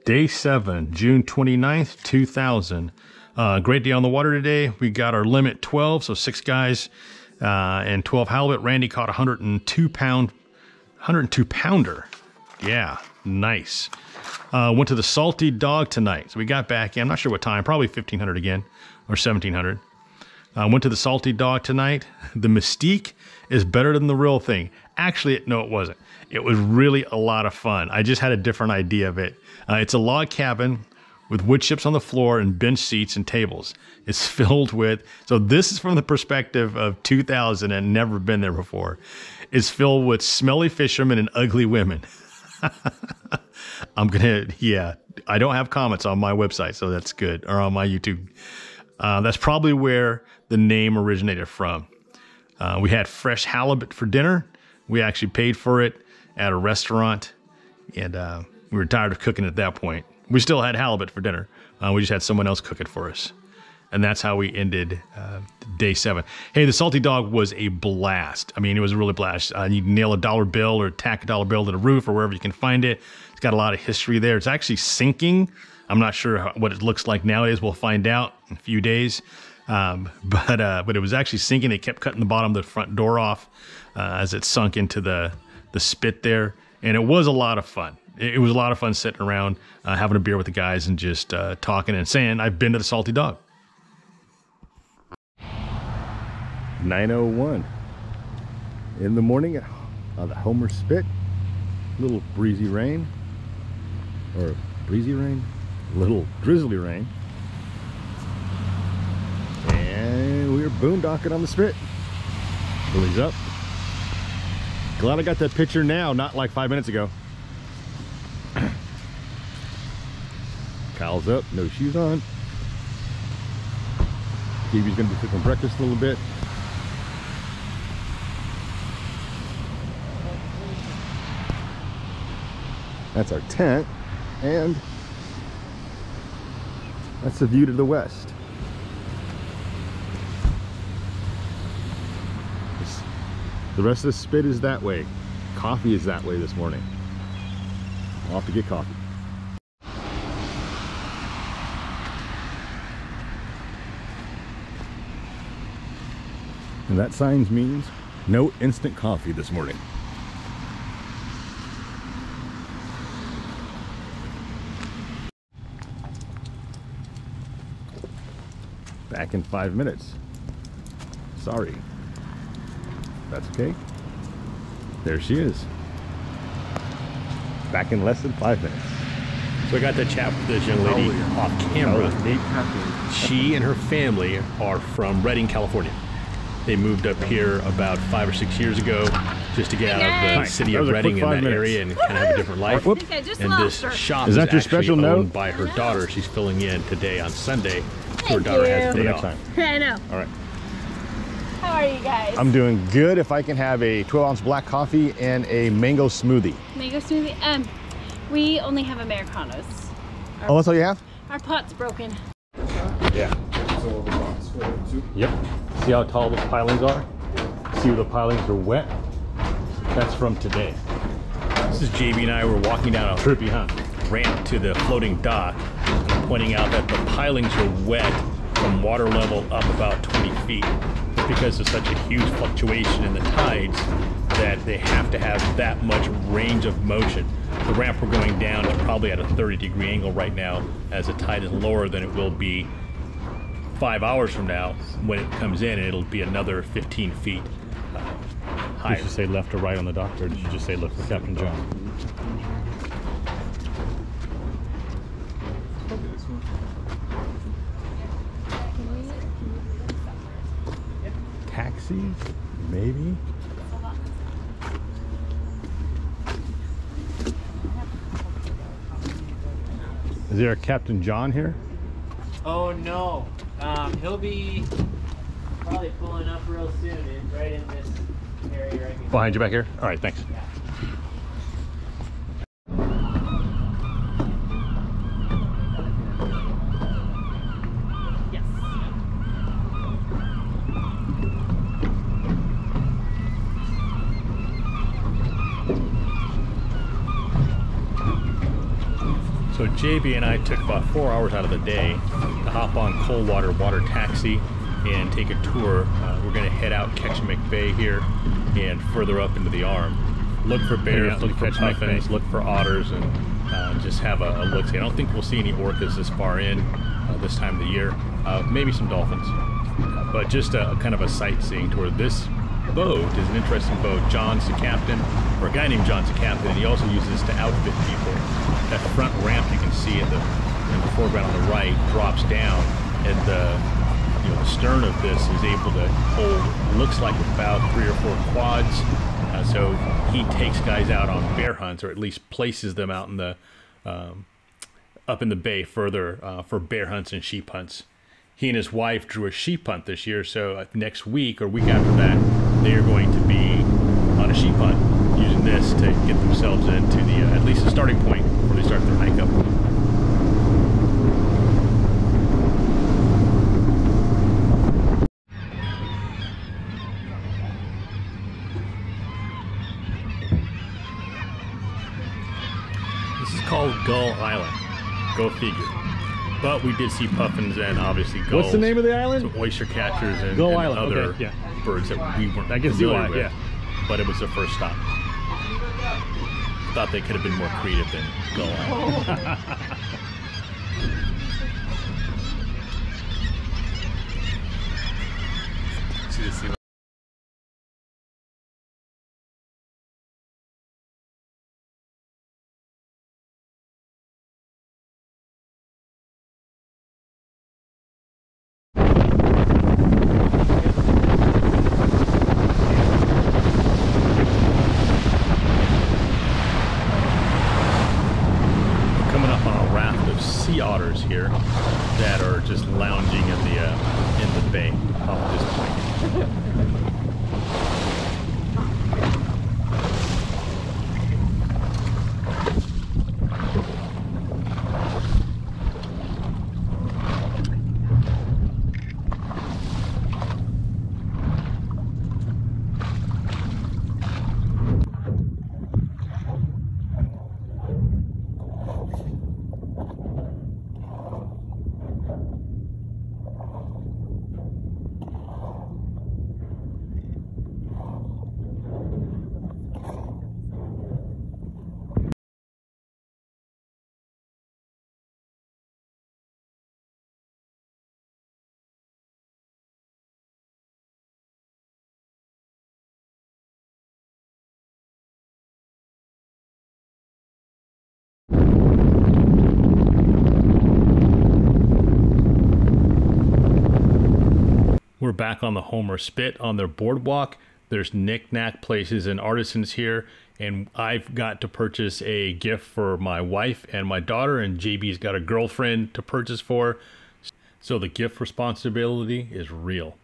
Day 7, June 29th, 2000. Great day on the water today. We got our limit 12, so 6 guys and 12 halibut. Randy caught a 102 pounder. Yeah, nice. Went to the Salty Dog tonight. So we got back in, I'm not sure what time, probably 1500 again, or 1700. Went to the Salty Dog tonight. The Mystique is better than the real thing. Actually, no, it wasn't. It was really a lot of fun. I just had a different idea of it. It's a log cabin with wood chips on the floor and bench seats and tables. It's filled with, so this is from the perspective of 2000 and never been there before. It's filled with smelly fishermen and ugly women. I don't have comments on my website, so that's good, or on my YouTube. That's probably where the name originated from. We had fresh halibut for dinner. We actually paid for it at a restaurant, and we were tired of cooking at that point. We still had halibut for dinner. We just had someone else cook it for us. And that's how we ended day 7. Hey, the Salty Dog was a blast. I mean, it was a really blast. You can nail a dollar bill or tack a dollar bill to the roof or wherever you can find it. It's got a lot of history there. It's actually sinking. I'm not sure what it looks like nowadays. We'll find out in a few days. But it was actually sinking. They kept cutting the bottom of the front door off as it sunk into the spit there. And it was a lot of fun. It was a lot of fun sitting around, having a beer with the guys and just talking and saying, I've been to the Salty Dog. 9:01 in the morning on the Homer Spit. Little breezy rain, or breezy rain, little drizzly rain. And we're boondocking on the Spit. Buoys up. Glad I got that picture now, not like 5 minutes ago. Kyle's up, no shoes on. Stevie's gonna be cooking breakfast a little bit. That's our tent, and that's the view to the west. The rest of the Spit is that way. Coffee is that way this morning. I'll have to get coffee. And that sign means no instant coffee this morning. Back in 5 minutes. Sorry. That's okay. There she is. Back in less than 5 minutes. So I got to chat with this young lady off camera. She and her family are from Redding, California. They moved up here about 5 or 6 years ago just to get out of the city of Redding in that area and kind of have a different life. And this shop is actually owned by her daughter. She's filling in today on Sunday. Her daughter has a day off. I know. All right. How are you guys? I'm doing good. If I can have a 12-ounce black coffee and a mango smoothie. Mango smoothie? We only have Americanos. Oh, that's all you have? Our pot's broken. Yeah. Yep. See how tall those pilings are? See where the pilings are wet? That's from today. This is JB and I were walking down a Trippy, huh? ramp to the floating dock, pointing out that the pilings are wet from water level up about 20 feet. It's because of such a huge fluctuation in the tides that they have to have that much range of motion. The ramp we're going down is probably at a 30-degree angle right now, as the tide is lower than it will be 5 hours from now when it comes in, and it'll be another 15 feet higher. Did you say left or right on the dock, or did you just say look for Captain John? Taxis, maybe? Is there a Captain John here? Oh no, he'll be probably pulling up real soon, dude, right in this area right here. Behind you back here? All right, thanks. Yeah. Yes. So JB and I took about 4 hours out of the day to hop on Coldwater water taxi and take a tour. We're going to head out Ketchimek Bay here and further up into the arm. Look for bears, look for puffins, look for otters, and just have a look-see. I don't think we'll see any orcas this far in this time of the year. Maybe some dolphins. But just a kind of a sightseeing tour. This boat is an interesting boat. John's the captain, or a guy named John's the captain, and he also uses this to outfit people. That front ramp you can see in the foreground on the right drops down, and the stern of this is able to hold, looks like about 3 or 4 quads. So he takes guys out on bear hunts, or at least places them out in the up in the bay further for bear hunts and sheep hunts. He and his wife drew a sheep hunt this year, so next week or week after that, they are going to be on a sheep hunt using this to get themselves into the at least the starting point before they start their hike up. This is called Gull Island. Go figure. But we did see puffins and obviously gulls. What's the name of the island? Some oyster catchers and, Gull and Island. other Okay, yeah. birds that we weren't I can see familiar why, with. yeah. But it was the first stop. Thought they could have been more creative than Gull Island. Sea otters here that are just lounging in the bay off this point. We're back on the Homer Spit on their boardwalk. There's knick-knack places and artisans here, and I've got to purchase a gift for my wife and my daughter, and JB's got a girlfriend to purchase for. So the gift responsibility is real.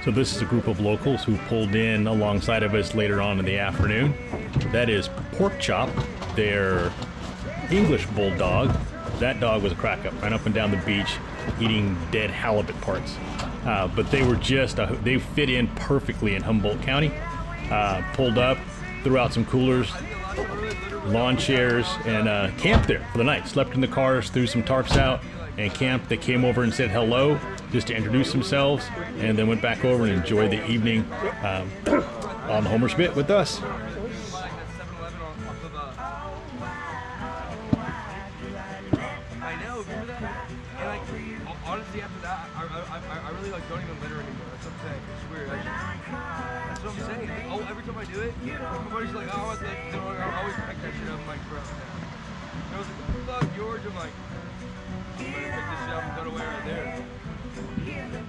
So this is a group of locals who pulled in alongside of us later on in the afternoon. That is Pork Chop, their English bulldog. That dog was a crack up, ran up and down the beach eating dead halibut parts. But they were just, they fit in perfectly in Humboldt County. Pulled up, threw out some coolers, lawn chairs, and camped there for the night. Slept in the cars, threw some tarps out, and camped. They came over and said hello, just to introduce themselves, and then went back over and enjoyed the evening on the Homer Spit with us. I know, remember that? And like, honestly, after that, I really like don't even litter anymore. That's what I'm saying. weird. That's what I'm saying. Oh, every time I do it, everybody's like, oh, I always pick that shit up. I'm like, bro, I was like, fuck George. I'm like, I'm gonna pick this shit up and throw it away right there. Dude,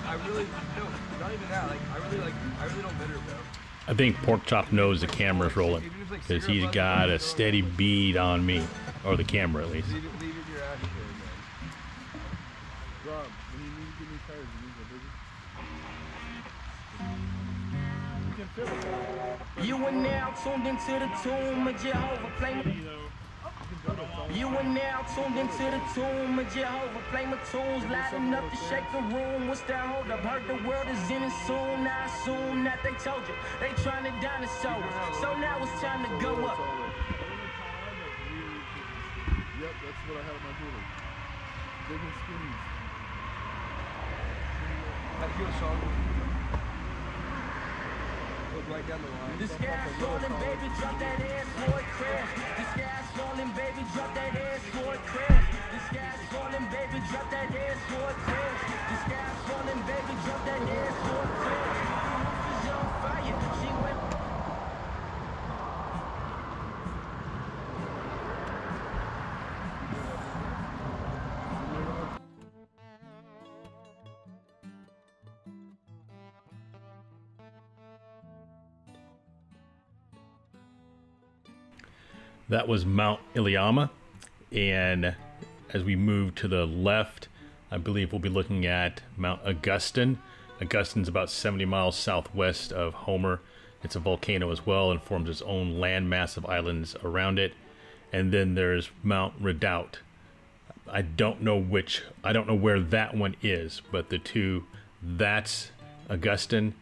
I really, no, not even that. Like, I really don't bitter, bro. I think Pork Chop knows the camera's rolling because he's got a steady bead on me, or the camera at least. Leave it in your ashtray, man. Rob, when you need to give me tires, you need a bigger. You can fill it. You are now tuned into the tomb of Jehovah. You are now tuned into the tomb of Jehovah. Play my tunes loud enough to shake the room. What's that hold up? Heard the world is in it soon. I assume that they told you they trying to dinosaur us. So now it's time to go up. Yep, that's what I had on my doodle. Big and skinny. That you a song? Look right down the line. The sky's falling, baby, drop that ass, boy, crash. The sky's falling, baby, drop that ass, boy, crash. The sky's falling, baby, drop that ass, boy, crash. The sky's falling, baby, drop that ass, boy, crash. The roof is on fire. She went. That was Mount Iliamna, and as we move to the left, I believe we'll be looking at Mount Augustine. Augustine's about 70 miles southwest of Homer. It's a volcano as well and forms its own landmass of islands around it. And then there's Mount Redoubt. I don't know where that one is, but the two, that's Augustine,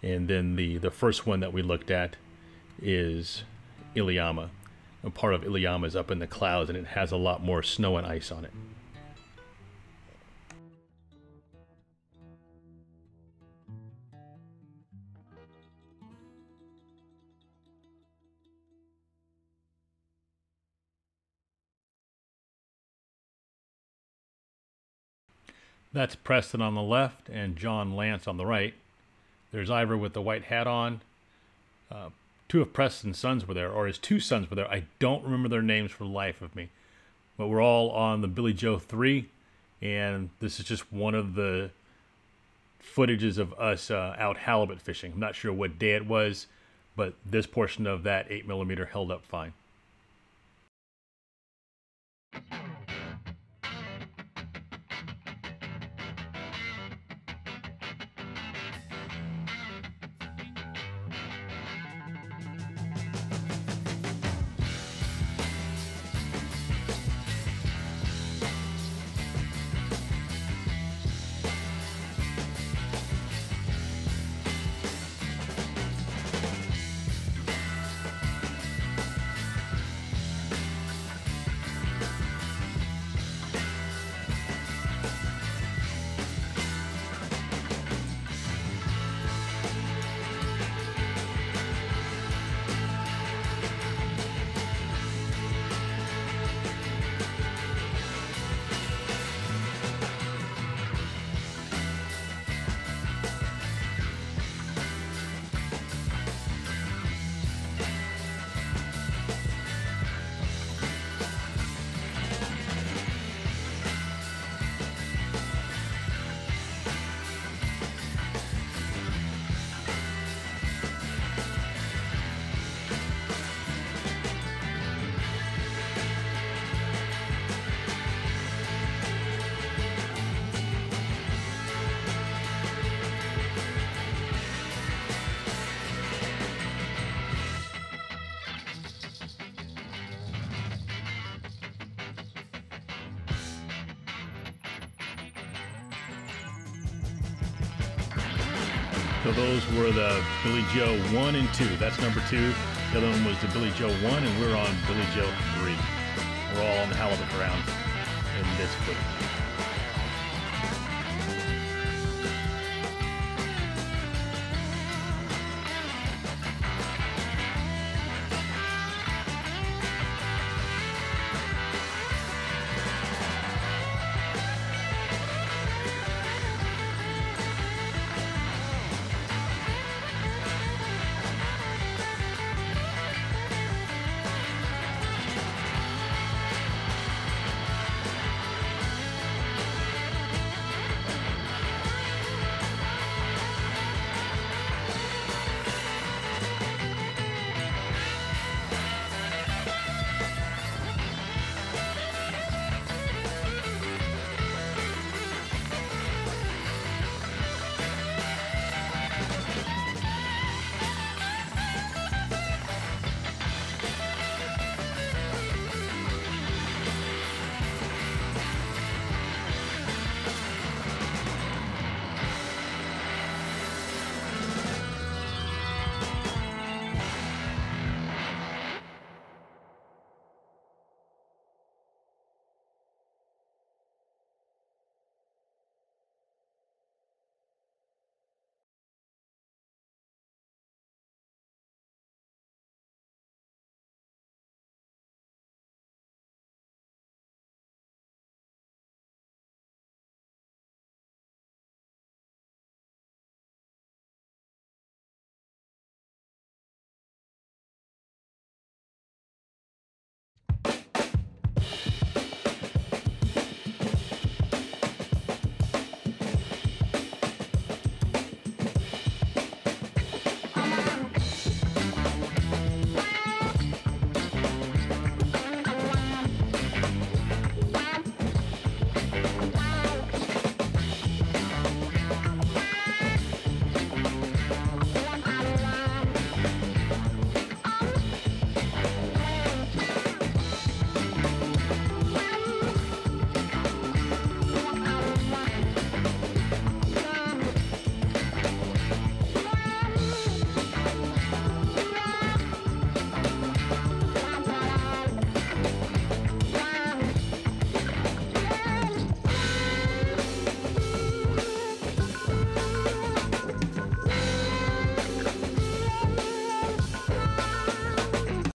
and then the first one that we looked at is Iliamna. A part of Iliamna is up in the clouds, and it has a lot more snow and ice on it. That's Preston on the left and John Lance on the right. There's Iver with the white hat on. Two of Preston's sons were there, or his two sons were there. I don't remember their names for the life of me. But we're all on the Billy Joe 3, and this is just one of the footages of us out halibut fishing. I'm not sure what day it was, but this portion of that 8mm held up fine. So those were the Billy Joe 1 and 2. That's number 2. The other one was the Billy Joe 1, and we're on Billy Joe 3. We're all on the halibut ground in this footage.